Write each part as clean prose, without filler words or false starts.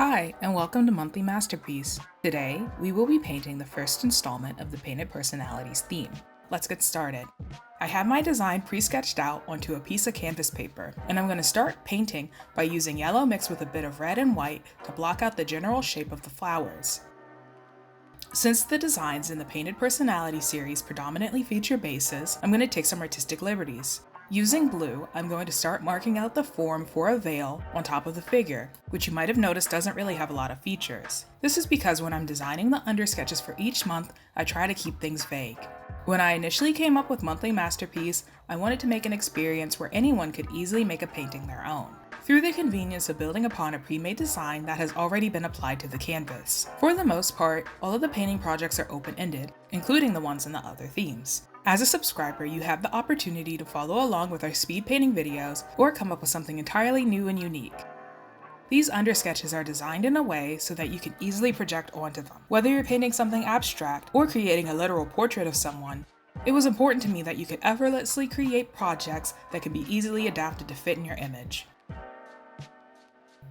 Hi, and welcome to Monthly Masterpiece. Today, we will be painting the first installment of the Painted Personalities theme. Let's get started. I have my design pre-sketched out onto a piece of canvas paper, and I'm going to start painting by using yellow mixed with a bit of red and white to block out the general shape of the flowers. Since the designs in the Painted Personality series predominantly feature bases, I'm going to take some artistic liberties. Using blue, I'm going to start marking out the form for a veil on top of the figure, which you might have noticed doesn't really have a lot of features. This is because when I'm designing the undersketches for each month, I try to keep things vague. When I initially came up with Monthly Masterpiece, I wanted to make an experience where anyone could easily make a painting their own, through the convenience of building upon a pre-made design that has already been applied to the canvas. For the most part, all of the painting projects are open-ended, including the ones in the other themes. As a subscriber, you have the opportunity to follow along with our speed painting videos or come up with something entirely new and unique. These undersketches are designed in a way so that you can easily project onto them. Whether you're painting something abstract or creating a literal portrait of someone, it was important to me that you could effortlessly create projects that can be easily adapted to fit in your image.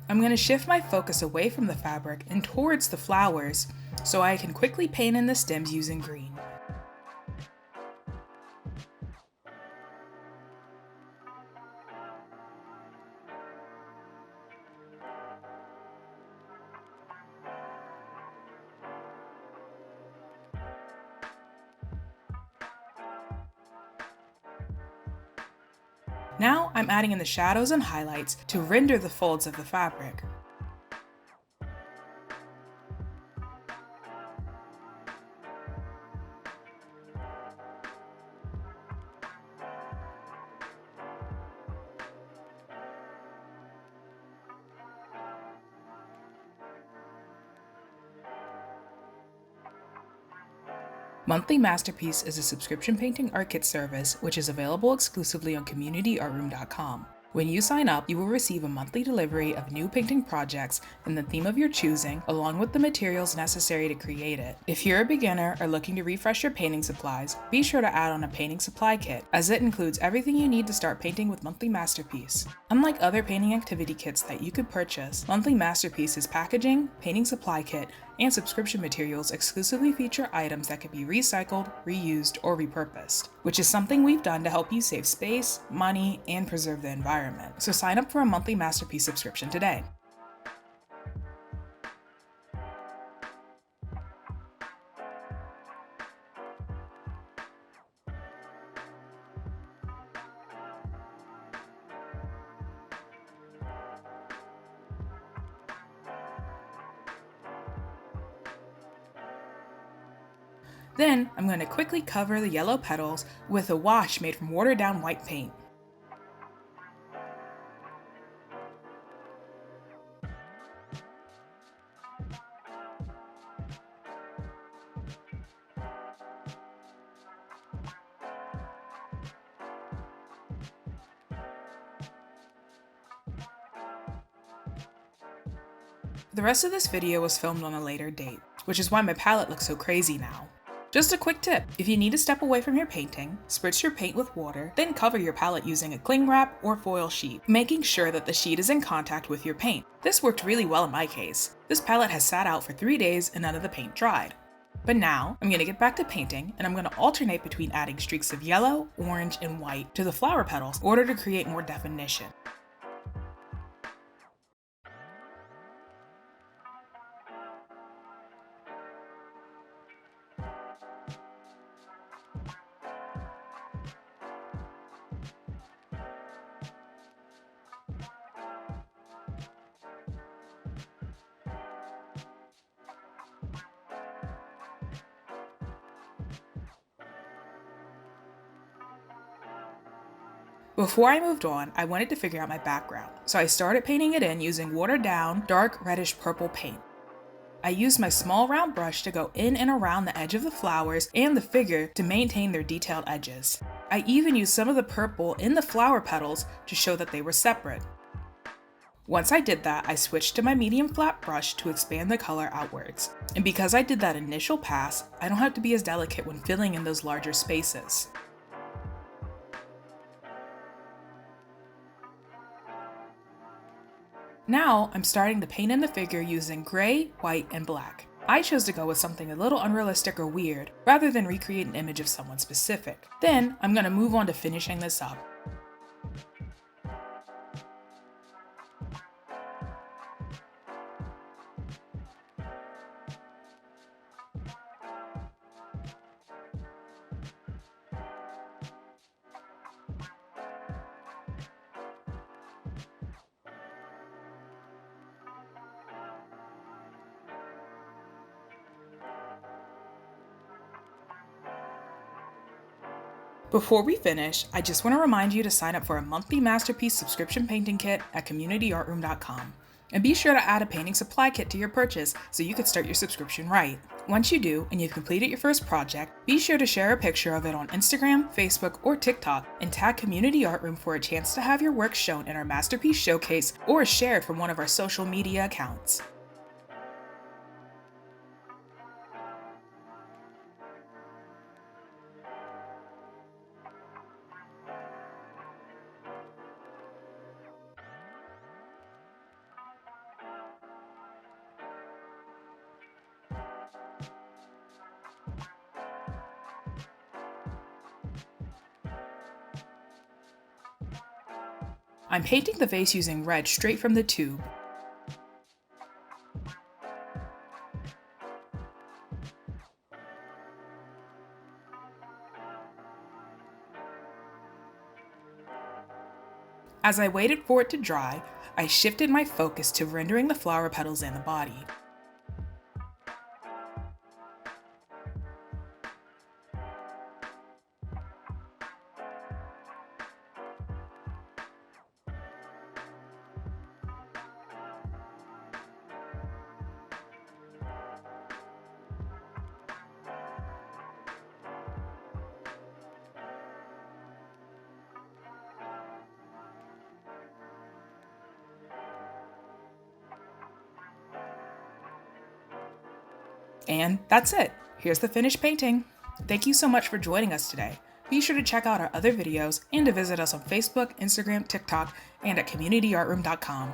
I'm going to shift my focus away from the fabric and towards the flowers so I can quickly paint in the stems using green. Now I'm adding in the shadows and highlights to render the folds of the fabric. Monthly Masterpiece is a subscription painting art kit service which is available exclusively on communityartroom.com. When you sign up, you will receive a monthly delivery of new painting projects in the theme of your choosing, along with the materials necessary to create it. If you're a beginner or looking to refresh your painting supplies, be sure to add on a painting supply kit, as it includes everything you need to start painting with Monthly Masterpiece. Unlike other painting activity kits that you could purchase, Monthly Masterpiece's packaging, painting supply kit, and subscription materials exclusively feature items that can be recycled, reused, or repurposed, which is something we've done to help you save space, money, and preserve the environment. So sign up for a Monthly Masterpiece subscription today. Then, I'm going to quickly cover the yellow petals with a wash made from watered down white paint. The rest of this video was filmed on a later date, which is why my palette looks so crazy now. Just a quick tip, if you need to step away from your painting, spritz your paint with water, then cover your palette using a cling wrap or foil sheet, making sure that the sheet is in contact with your paint. This worked really well in my case. This palette has sat out for 3 days and none of the paint dried. But now, I'm going to get back to painting, and I'm going to alternate between adding streaks of yellow, orange, and white to the flower petals in order to create more definition. Before I moved on, I wanted to figure out my background, so I started painting it in using watered down, dark reddish purple paint. I used my small round brush to go in and around the edge of the flowers and the figure to maintain their detailed edges. I even used some of the purple in the flower petals to show that they were separate. Once I did that, I switched to my medium flat brush to expand the color outwards. And because I did that initial pass, I don't have to be as delicate when filling in those larger spaces. Now I'm starting to paint in the figure using gray, white, and black. I chose to go with something a little unrealistic or weird, rather than recreate an image of someone specific. Then I'm going to move on to finishing this up. Before we finish, I just want to remind you to sign up for a monthly masterpiece subscription painting kit at communityartroom.com. And be sure to add a painting supply kit to your purchase so you can start your subscription right. Once you do, and you've completed your first project, be sure to share a picture of it on Instagram, Facebook, or TikTok and tag Community Art Room for a chance to have your work shown in our masterpiece showcase or shared from one of our social media accounts. I'm painting the vase using red straight from the tube. As I waited for it to dry, I shifted my focus to rendering the flower petals and the body. And that's it. Here's the finished painting. Thank you so much for joining us today. Be sure to check out our other videos and to visit us on Facebook, Instagram, TikTok, and at communityartroom.com.